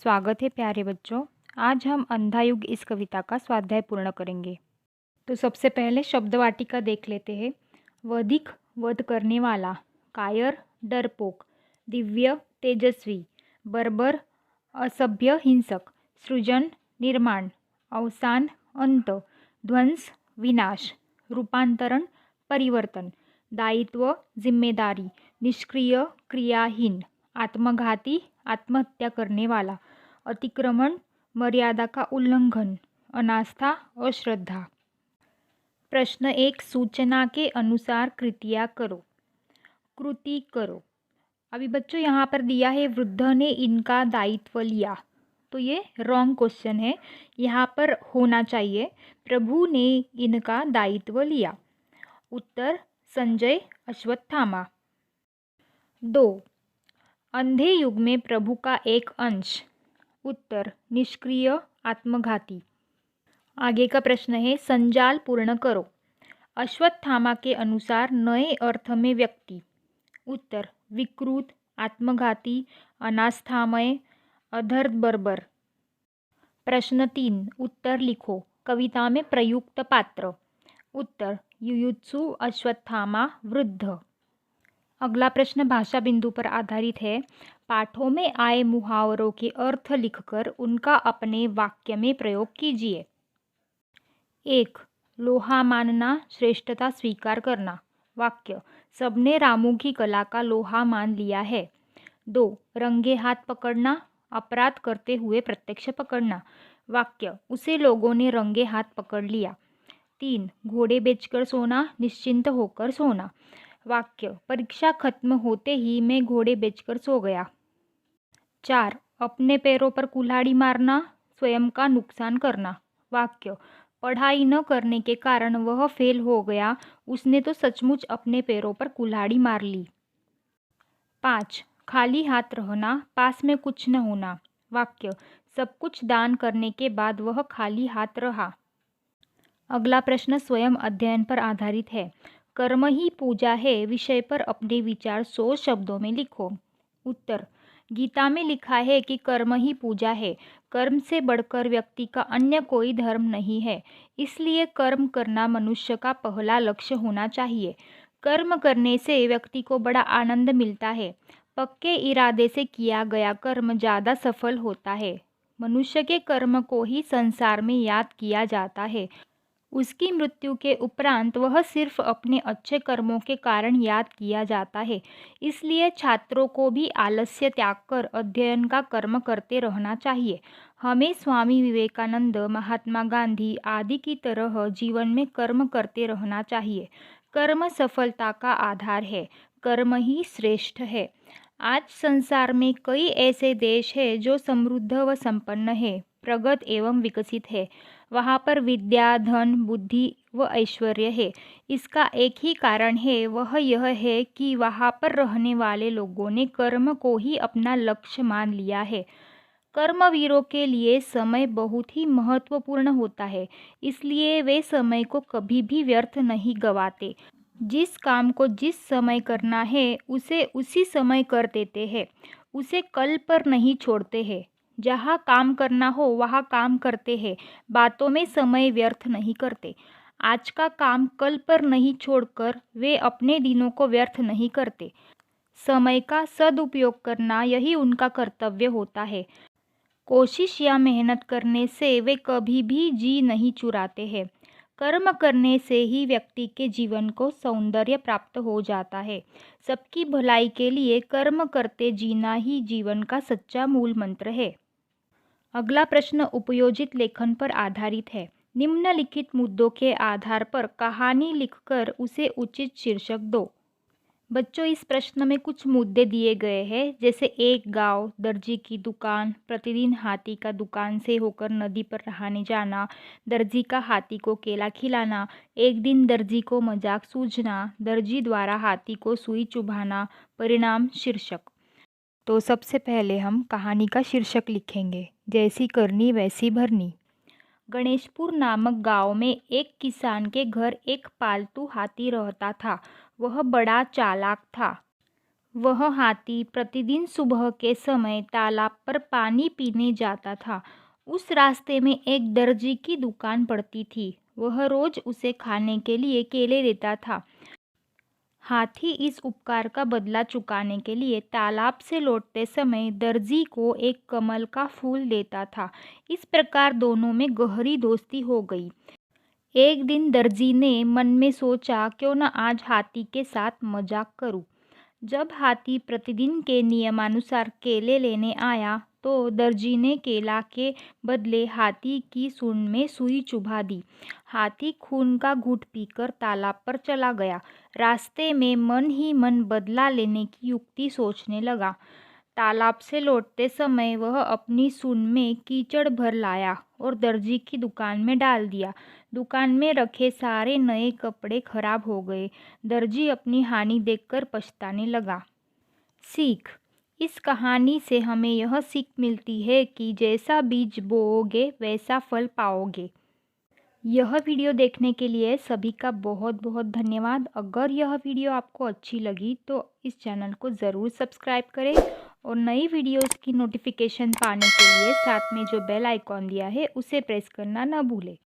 स्वागत है प्यारे बच्चों। आज हम अंधा युग इस कविता का स्वाध्याय पूर्ण करेंगे। तो सबसे पहले शब्द वाटिका देख लेते हैं। वधिक वध करने वाला, कायर डरपोक, दिव्य तेजस्वी, बर्बर असभ्य हिंसक, सृजन निर्माण, अवसान अंत, ध्वंस विनाश, रूपांतरण परिवर्तन, दायित्व जिम्मेदारी, निष्क्रिय क्रियाहीन, आत्मघाती आत्महत्या करने वाला, अतिक्रमण मर्यादा का उल्लंघन, अनास्था अश्रद्धा। प्रश्न 1, सूचना के अनुसार कृतियाँ करो। कृति करो। अभी बच्चों यहाँ पर दिया है वृद्ध ने इनका दायित्व लिया, तो ये रॉन्ग क्वेश्चन है। यहाँ पर होना चाहिए प्रभु ने इनका दायित्व लिया। उत्तर संजय अश्वत्थामा। 2, अंधे युग में प्रभु का एक अंश। उत्तर निष्क्रिय आत्मघाती। आगे का प्रश्न है संजाल पूर्ण करो। अश्वत्थामा के अनुसार नए अर्थ में व्यक्ति। उत्तर विकृत आत्मघाती अनास्थामय अधर्त बर्बर। प्रश्न 3, उत्तर लिखो। कविता में प्रयुक्त पात्र। उत्तर युयुत्सु अश्वत्थामा वृद्ध। अगला प्रश्न भाषा बिंदु पर आधारित है। पाठों में आए मुहावरों के अर्थ लिखकर उनका अपने वाक्य में प्रयोग कीजिए। 1, लोहा मानना श्रेष्ठता स्वीकार करना। वाक्य सबने रामू की कला का लोहा मान लिया है। 2, रंगे हाथ पकड़ना अपराध करते हुए प्रत्यक्ष पकड़ना। वाक्य उसे लोगों ने रंगे हाथ पकड़ लिया। 3, घोड़े बेचकर सोना निश्चिंत होकर सोना। वाक्य परीक्षा खत्म होते ही मैं घोड़े बेचकर सो गया। 4, अपने पैरों पर कुल्हाड़ी मारना स्वयं का नुकसान करना। वाक्य पढ़ाई न करने के कारण वह फेल हो गया, उसने तो सचमुच अपने पैरों पर कुल्हाड़ी मार ली। 5, खाली हाथ रहना पास में कुछ न होना। वाक्य सब कुछ दान करने के बाद वह खाली हाथ रहा। अगला प्रश्न स्वयं अध्ययन पर आधारित है। कर्म ही पूजा है विषय पर अपने विचार 100 शब्दों में लिखो। उत्तर गीता में लिखा है कि कर्म ही पूजा है। कर्म से बढ़कर व्यक्ति का अन्य कोई धर्म नहीं है, इसलिए कर्म करना मनुष्य का पहला लक्ष्य होना चाहिए। कर्म करने से व्यक्ति को बड़ा आनंद मिलता है। पक्के इरादे से किया गया कर्म ज़्यादा सफल होता है। मनुष्य के कर्म को ही संसार में याद किया जाता है। उसकी मृत्यु के उपरांत वह सिर्फ अपने अच्छे कर्मों के कारण याद किया जाता है। इसलिए छात्रों को भी आलस्य त्याग कर अध्ययन का कर्म करते रहना चाहिए। हमें स्वामी विवेकानंद, महात्मा गांधी आदि की तरह जीवन में कर्म करते रहना चाहिए। कर्म सफलता का आधार है। कर्म ही श्रेष्ठ है। आज संसार में कई ऐसे देश हैं जो समृद्ध व संपन्न है, प्रगत एवं विकसित है। वहाँ पर विद्या, धन, बुद्धि व ऐश्वर्य है। इसका एक ही कारण है, वह यह है कि वहाँ पर रहने वाले लोगों ने कर्म को ही अपना लक्ष्य मान लिया है। कर्मवीरों के लिए समय बहुत ही महत्वपूर्ण होता है, इसलिए वे समय को कभी भी व्यर्थ नहीं गंवाते। जिस काम को जिस समय करना है उसे उसी समय कर देते हैं, उसे कल पर नहीं छोड़ते हैं। जहाँ काम करना हो वहाँ काम करते हैं, बातों में समय व्यर्थ नहीं करते। आज का काम कल पर नहीं छोड़कर वे अपने दिनों को व्यर्थ नहीं करते। समय का सदुपयोग करना यही उनका कर्तव्य होता है। कोशिश या मेहनत करने से वे कभी भी जी नहीं चुराते हैं। कर्म करने से ही व्यक्ति के जीवन को सौंदर्य प्राप्त हो जाता है। सबकी भलाई के लिए कर्म करते जीना ही जीवन का सच्चा मूल मंत्र है। अगला प्रश्न उपयोजित लेखन पर आधारित है। निम्नलिखित मुद्दों के आधार पर कहानी लिखकर उसे उचित शीर्षक दो। बच्चों इस प्रश्न में कुछ मुद्दे दिए गए हैं, जैसे एक गांव, दर्जी की दुकान, प्रतिदिन हाथी का दुकान से होकर नदी पर नहाने जाना, दर्जी का हाथी को केला खिलाना, एक दिन दर्जी को मजाक सूझना, दर्जी द्वारा हाथी को सुई चुभाना, परिणाम शीर्षक। तो सबसे पहले हम कहानी का शीर्षक लिखेंगे, जैसी करनी वैसी भरनी। गणेशपुर नामक गांव में एक किसान के घर एक पालतू हाथी रहता था। वह बड़ा चालाक था। वह हाथी प्रतिदिन सुबह के समय तालाब पर पानी पीने जाता था। उस रास्ते में एक दर्जी की दुकान पड़ती थी। वह रोज उसे खाने के लिए केले देता था। हाथी इस उपकार का बदला चुकाने के लिए तालाब से लौटते समय दर्जी को एक कमल का फूल देता था। इस प्रकार दोनों में गहरी दोस्ती हो गई। एक दिन दर्जी ने मन में सोचा, क्यों न आज हाथी के साथ मजाक करूं। जब हाथी प्रतिदिन के नियमानुसार केले लेने आया तो दर्जी ने केला के बदले हाथी की सूंड में सुई चुभा दी। हाथी खून का घूंट पीकर तालाब पर चला गया। रास्ते में मन ही मन बदला लेने की युक्ति सोचने लगा। तालाब से लौटते समय वह अपनी सूंड में कीचड़ भर लाया और दर्जी की दुकान में डाल दिया। दुकान में रखे सारे नए कपड़े खराब हो गए। दर्जी अपनी हानि देखकर पछताने लगा। सीख: इस कहानी से हमें यह सीख मिलती है कि जैसा बीज बोओगे वैसा फल पाओगे। यह वीडियो देखने के लिए सभी का बहुत बहुत धन्यवाद। अगर यह वीडियो आपको अच्छी लगी तो इस चैनल को ज़रूर सब्सक्राइब करें और नई वीडियोस की नोटिफिकेशन पाने के लिए साथ में जो बेल आइकॉन दिया है उसे प्रेस करना ना भूलें।